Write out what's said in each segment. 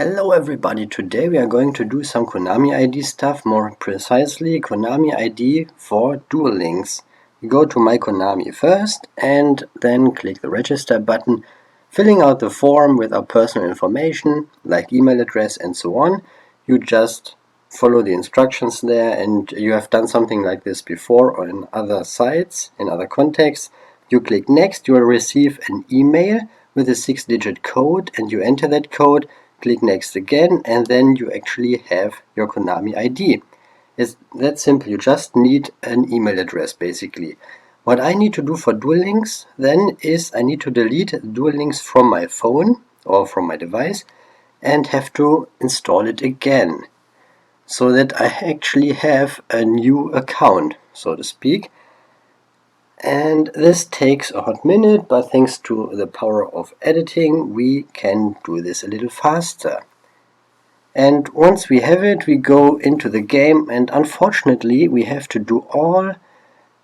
Hello everybody, today we are going to do some Konami ID stuff, more precisely Konami ID for Duel Links. We go to My Konami first and then click the register button, filling out the form with our personal information like email address and so on. You just follow the instructions there, and you have done something like this before or in other sites, in other contexts. You click next, you will receive an email with a 6-digit code and you enter that code. Click next again, and then you actually have your Konami ID. It's that simple. You just need an email address basically. What I need to do for Duel Links then is I need to delete Duel Links from my phone or from my device and have to install it again so that I actually have a new account, so to speak. And this takes a hot minute, but thanks to the power of editing we can do this a little faster. And once we have it, we go into the game, and unfortunately we have to do all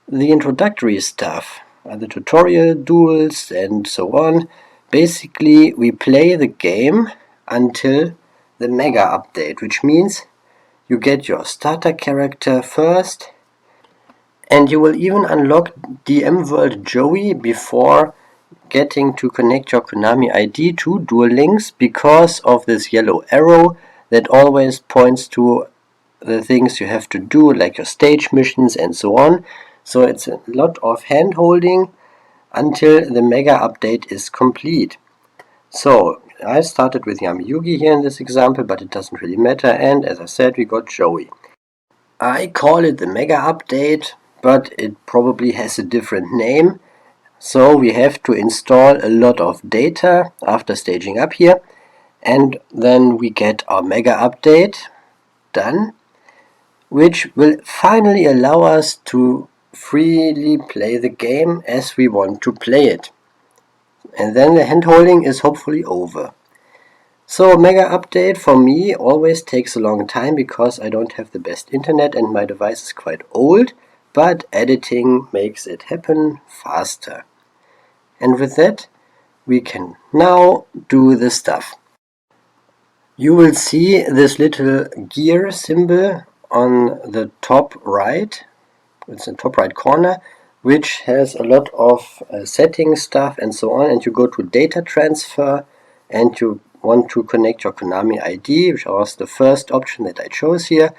the introductory stuff, the tutorial, duels and so on. Basically we play the game until the mega update, which means you get your starter character first, and you will even unlock DM World Joey before getting to connect your Konami ID to Duel Links, because of this yellow arrow that always points to the things you have to do, like your stage missions and so on. So it's a lot of hand holding until the mega update is complete. So I started with Yami Yugi here in this example, but it doesn't really matter, and as I said, we got Joey. I call it the mega update, but it probably has a different name. So we have to install a lot of data after staging up here, and then we get our mega update done, which will finally allow us to freely play the game as we want to play it. And then the handholding is hopefully over. So mega update for me always takes a long time because I don't have the best internet and my device is quite old, but editing makes it happen faster. And with that, we can now do the stuff. You will see this little gear symbol on the top right. It's in the top right corner, which has a lot of setting stuff and so on. And you go to data transfer and you want to connect your Konami ID, which was the first option that I chose here.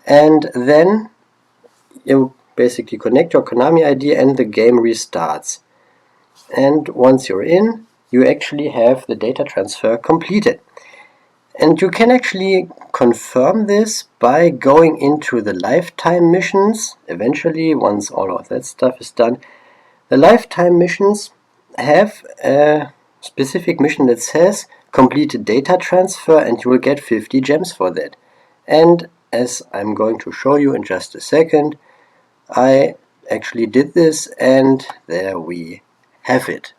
And then you basically connect your Konami ID and the game restarts. And once you're in, you actually have the data transfer completed. And you can actually confirm this by going into the lifetime missions. Eventually, once all of that stuff is done, the lifetime missions have a specific mission that says completed data transfer, and you will get 50 gems for that. And as I'm going to show you in just a second, I actually did this, and there we have it.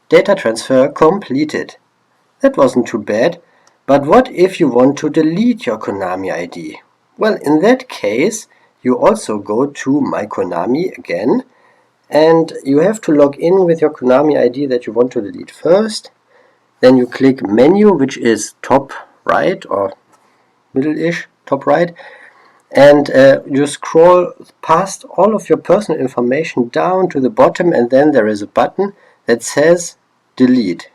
Data transfer completed. That wasn't too bad. But what if you want to delete your Konami ID? Well, in that case, you also go to My Konami again, and you have to log in with your Konami ID that you want to delete first. Then you click menu, which is top right or middle-ish, top right, and you scroll past all of your personal information down to the bottom, and then there is a button that says delete.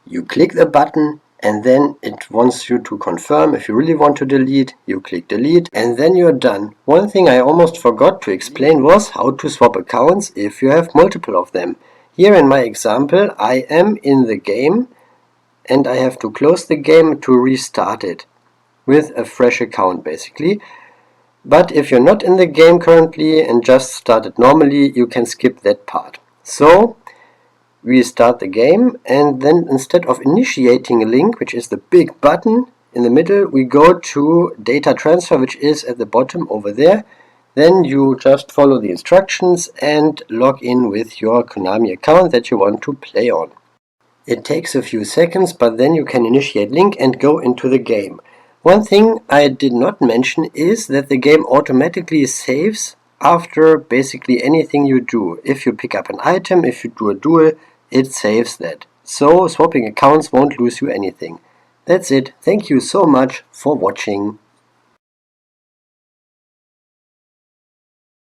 You click the button, and then it wants you to confirm if you really want to delete. You click delete, and then you're done. One thing I almost forgot to explain was how to swap accounts if you have multiple of them. Here in my example, I am in the game, and I have to close the game to restart it with a fresh account basically. But if you're not in the game currently and just started normally, you can skip that part. So we start the game, and then instead of initiating a link, which is the big button in the middle, we go to data transfer, which is at the bottom over there. Then you just follow the instructions and log in with your Konami account that you want to play on. It takes a few seconds, but then you can initiate link and go into the game. One thing I did not mention is that the game automatically saves after basically anything you do. If you pick up an item, if you do a duel, it saves that. So swapping accounts won't lose you anything. That's it. Thank you so much for watching.